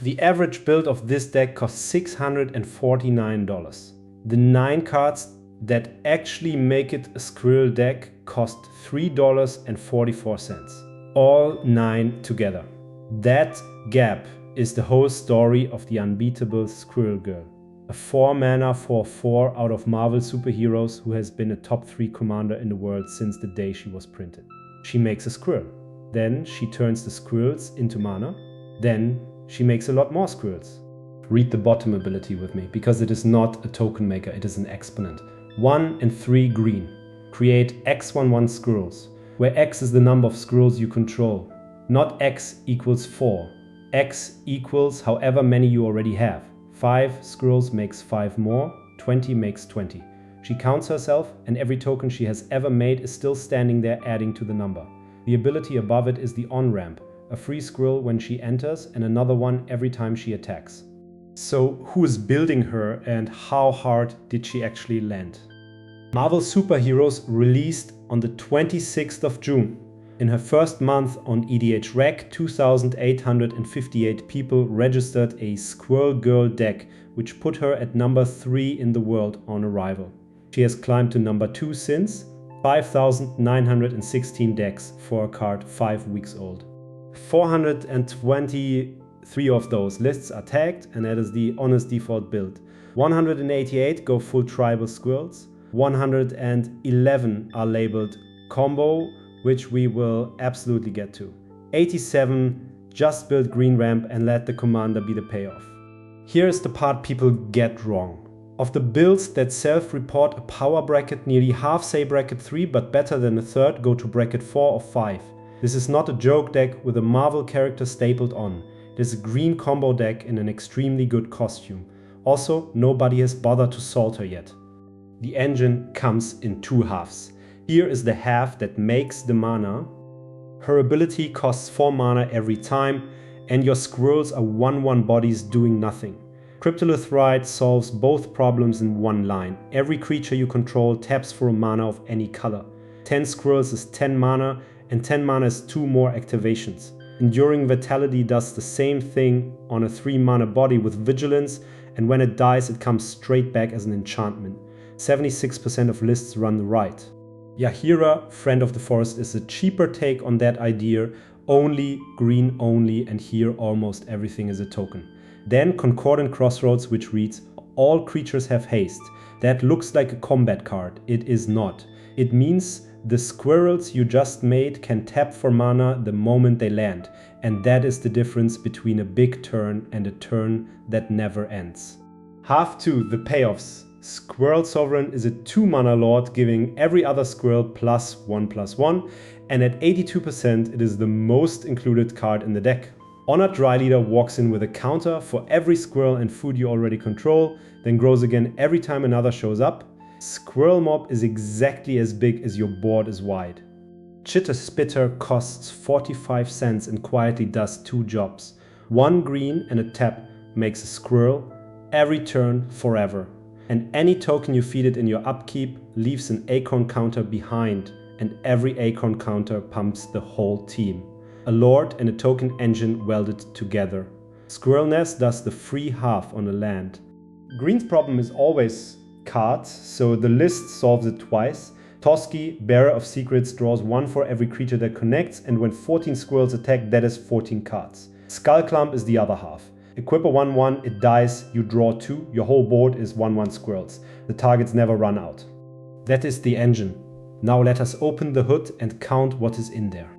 The average build of this deck costs $649. The 9 cards that actually make it a Squirrel deck cost $3.44. All 9 together. That gap is the whole story of the Unbeatable Squirrel Girl. A 4-mana 4/4 out of Marvel superheroes who has been a top 3 commander in the world since the day she was printed. She makes a squirrel. Then she turns the squirrels into mana. Then she makes a lot more squirrels. Read the bottom ability with me, because it is not a token maker, it is an exponent. 1 and 3 green. Create X11 squirrels, where X is the number of squirrels you control. Not X equals 4. X equals however many you already have. 5 squirrels makes 5 more, 20 makes 20. She counts herself, and every token she has ever made is still standing there adding to the number. The ability above it is the on-ramp, a free squirrel when she enters and another one every time she attacks. So who is building her and how hard did she actually land? Marvel Superheroes released on the 26th of June. In her first month on EDHREC, 2,858 people registered a Squirrel Girl deck, which put her at number 3 in the world on arrival. She has climbed to number 2 since, 5,916 decks for a card 5 weeks old. 423 of those lists are tagged, and that is the honest default build. 188 go full tribal squirrels. 111 are labeled combo, which we will absolutely get to. 87 just build green ramp and let the commander be the payoff. Here is the part people get wrong. Of the builds that self-report a power bracket, nearly half say bracket 3, but better than a third go to bracket 4 or 5. This is not a joke deck with a Marvel character stapled on. It is a green combo deck in an extremely good costume. Also, nobody has bothered to salt her yet. The engine comes in 2 halves. Here is the half that makes the mana. Her ability costs 4 mana every time, and your squirrels are 1/1 bodies doing nothing. Cryptolith Rite solves both problems in one line. Every creature you control taps for a mana of any color. 10 squirrels is 10 mana, and 10 mana is 2 more activations. Enduring Vitality does the same thing on a 3 mana body with Vigilance, and when it dies it comes straight back as an enchantment. 76% of lists run the Rite. Yahira, Friend of the Forest, is a cheaper take on that idea, only green only, and here almost everything is a token. Then Concordant Crossroads, which reads, all creatures have haste. That looks like a combat card. It is not. It means the squirrels you just made can tap for mana the moment they land, and that is the difference between a big turn and a turn that never ends. Half 2, the payoffs. Squirrel Sovereign is a 2 mana lord giving every other squirrel +1/+1, and at 82% it is the most included card in the deck. Honored Dry Leader walks in with a counter for every squirrel and food you already control, then grows again every time another shows up. Squirrel Mob is exactly as big as your board is wide. Chitter Spitter costs 45 cents and quietly does 2 jobs. 1 green and a tap makes a squirrel every turn forever. And any token you feed it in your upkeep leaves an acorn counter behind, and every acorn counter pumps the whole team. A lord and a token engine welded together. Squirrel Nest does the free half on a land. Green's problem is always cards, so the list solves it twice. Toski, Bearer of Secrets, draws 1 for every creature that connects, and when 14 squirrels attack, that is 14 cards. Skull Clump is the other half. Equip a 1/1, it dies, you draw 2, your whole board is 1/1 squirrels. The targets never run out. That is the engine. Now let us open the hood and count what is in there.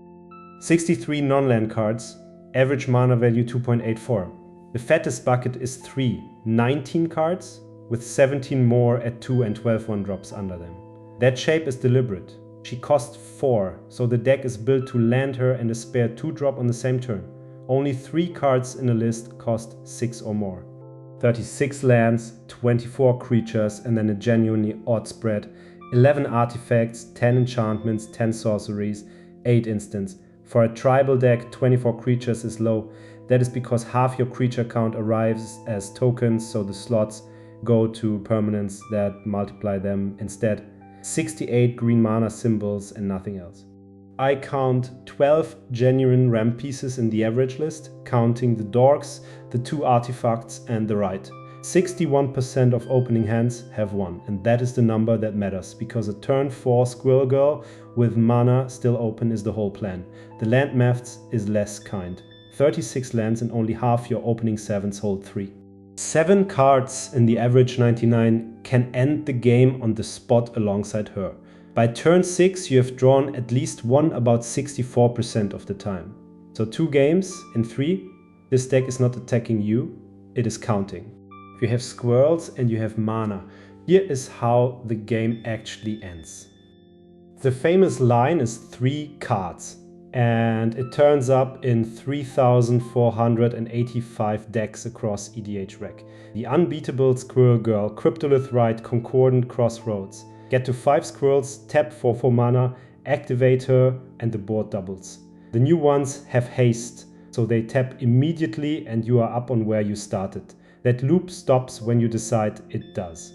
63 non-land cards, average mana value 2.84. The fattest bucket is 3, 19 cards, with 17 more at 2 and 12 1-drops under them. That shape is deliberate. She costs 4, so the deck is built to land her and a spare 2-drop on the same turn. Only 3 cards in a list cost 6 or more. 36 lands, 24 creatures, and then a genuinely odd spread. 11 artifacts, 10 enchantments, 10 sorceries, 8 instants. For a tribal deck, 24 creatures is low. That is because half your creature count arrives as tokens, so the slots go to permanents that multiply them instead. 68 green mana symbols and nothing else. I count 12 genuine ramp pieces in the average list, counting the dorks, the 2 artifacts and the Rite. 61% of opening hands have 1, and that is the number that matters, because a turn 4 Squirrel Girl with mana still open is the whole plan. The land maths is less kind. 36 lands and only half your opening 7s hold 3. 7 cards in the average 99 can end the game on the spot alongside her. By turn 6 you have drawn at least one about 64% of the time. So 2 games in 3, this deck is not attacking you, it is counting. If you have squirrels and you have mana, here is how the game actually ends. The famous line is 3 cards, and it turns up in 3,485 decks across EDHREC. The Unbeatable Squirrel Girl, Cryptolith, Rite, Concordant, Crossroads. Get to 5 squirrels, tap for 4 mana, activate her, and the board doubles. The new ones have haste, so they tap immediately and you are up on where you started. That loop stops when you decide it does.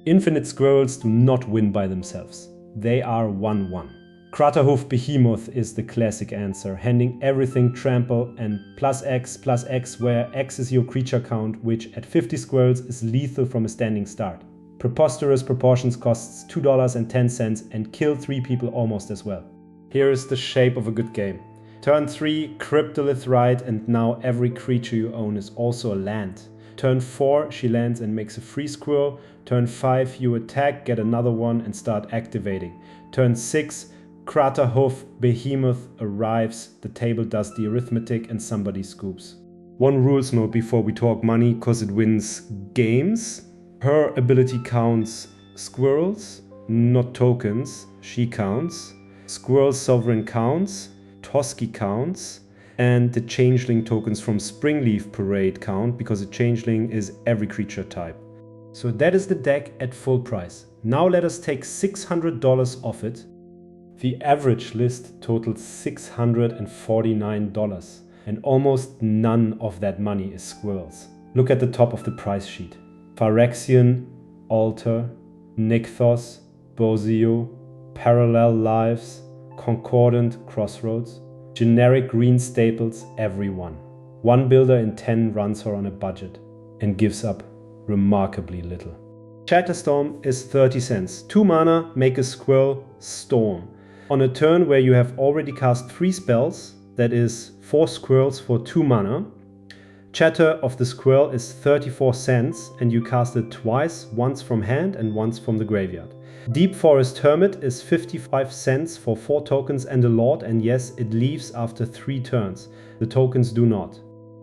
Infinite squirrels do not win by themselves. They are 1-1. Cratterhoof Behemoth is the classic answer, handing everything trample and +X where X is your creature count, which at 50 squirrels is lethal from a standing start. Preposterous Proportions costs $2.10 and kill 3 people almost as well. Here is the shape of a good game. Turn 3, Cryptolith, Rite, and now every creature you own is also a land. Turn 4, she lands and makes a free squirrel. Turn 5, you attack, get another one and start activating. Turn 6, Cratterhoof Behemoth arrives, the table does the arithmetic and somebody scoops. One rules note before we talk money, cause it wins games. Her ability counts squirrels, not tokens. She counts. Squirrel Sovereign counts. Toski counts. And the Changeling tokens from Springleaf Parade count, because a Changeling is every creature type. So that is the deck at full price. Now let us take $600 off it. The average list totals $649, and almost none of that money is squirrels. Look at the top of the price sheet. Phyrexian, Altar, Nykthos, Bozio, Parallel Lives, Concordant, Crossroads, generic green staples, every one. One builder in 10 runs her on a budget and gives up remarkably little. Shatterstorm is 30 cents. 2 mana, make a squirrel, storm. On a turn where you have already cast 3 spells, that is 4 squirrels for 2 mana, Chatter of the Squirrel is 34 cents and you cast it twice, once from hand and once from the graveyard. Deep Forest Hermit is 55 cents for 4 tokens and a lord, and yes, it leaves after 3 turns. The tokens do not.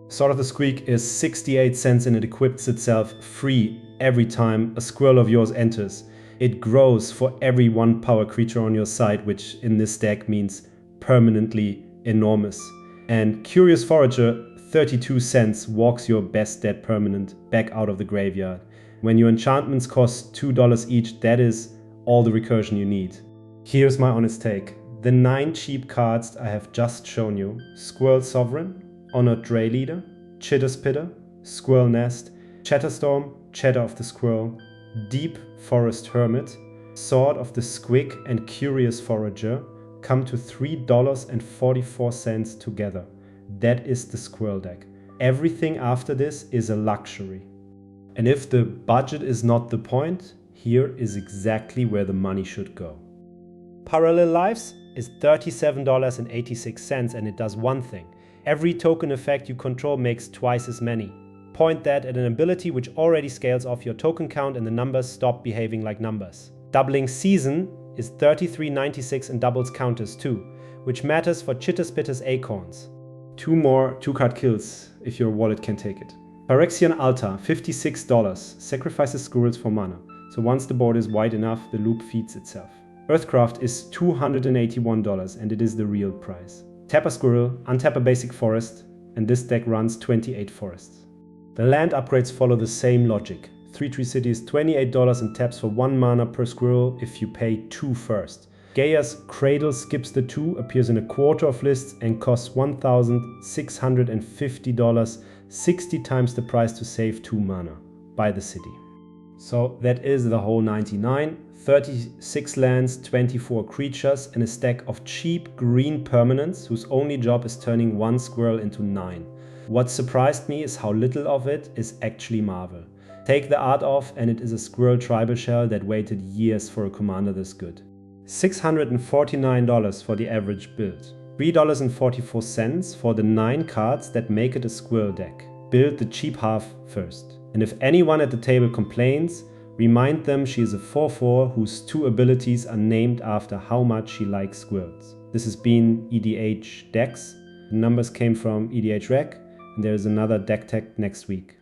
Sword of the Squeak is 68 cents and it equips itself free every time a squirrel of yours enters. It grows for every 1 power creature on your side, which in this deck means permanently enormous. And Curious Forager, 32 cents, walks your best dead permanent back out of the graveyard. When your enchantments cost $2 each, that is all the recursion you need. Here's my honest take. The 9 cheap cards I have just shown you: Squirrel Sovereign, Honored Dray Leader, Chitter Spitter, Squirrel Nest, Chatterstorm, Chatter of the Squirrel, Deep Forest Hermit, Sword of the Squig and Curious Forager come to $3.44 together. That is the squirrel deck. Everything after this is a luxury. And if the budget is not the point, here is exactly where the money should go. Parallel Lives is $37.86 and it does one thing. Every token effect you control makes twice as many. Point that at an ability which already scales off your token count and the numbers stop behaving like numbers. Doubling Season is $33.96 and doubles counters too, which matters for Chitter Spitter's Acorns. 2 more 2-card kills if your wallet can take it. Phyrexian Altar, $56, sacrifices squirrels for mana, so once the board is wide enough, the loop feeds itself. Earthcraft is $281 and it is the real price. Tap a squirrel, untap a basic forest, and this deck runs 28 forests. The land upgrades follow the same logic. 3-3 City is $28 and taps for 1 mana per squirrel if you pay 2 first. Gaia's Cradle skips the 2, appears in a quarter of lists and costs $1,650, 60 times the price to save 2 mana. Buy the city. So that is the whole 99. 36 lands, 24 creatures, and a stack of cheap green permanents whose only job is turning 1 squirrel into 9. What surprised me is how little of it is actually Marvel. Take the art off and it is a squirrel tribal shell that waited years for a commander this good. $649 for the average build. $3.44 for the 9 cards that make it a squirrel deck. Build the cheap half first. And if anyone at the table complains, remind them she is a 4/4 whose 2 abilities are named after how much she likes squirrels. This has been EDH decks. The numbers came from EDHREC, and there is another deck tech next week.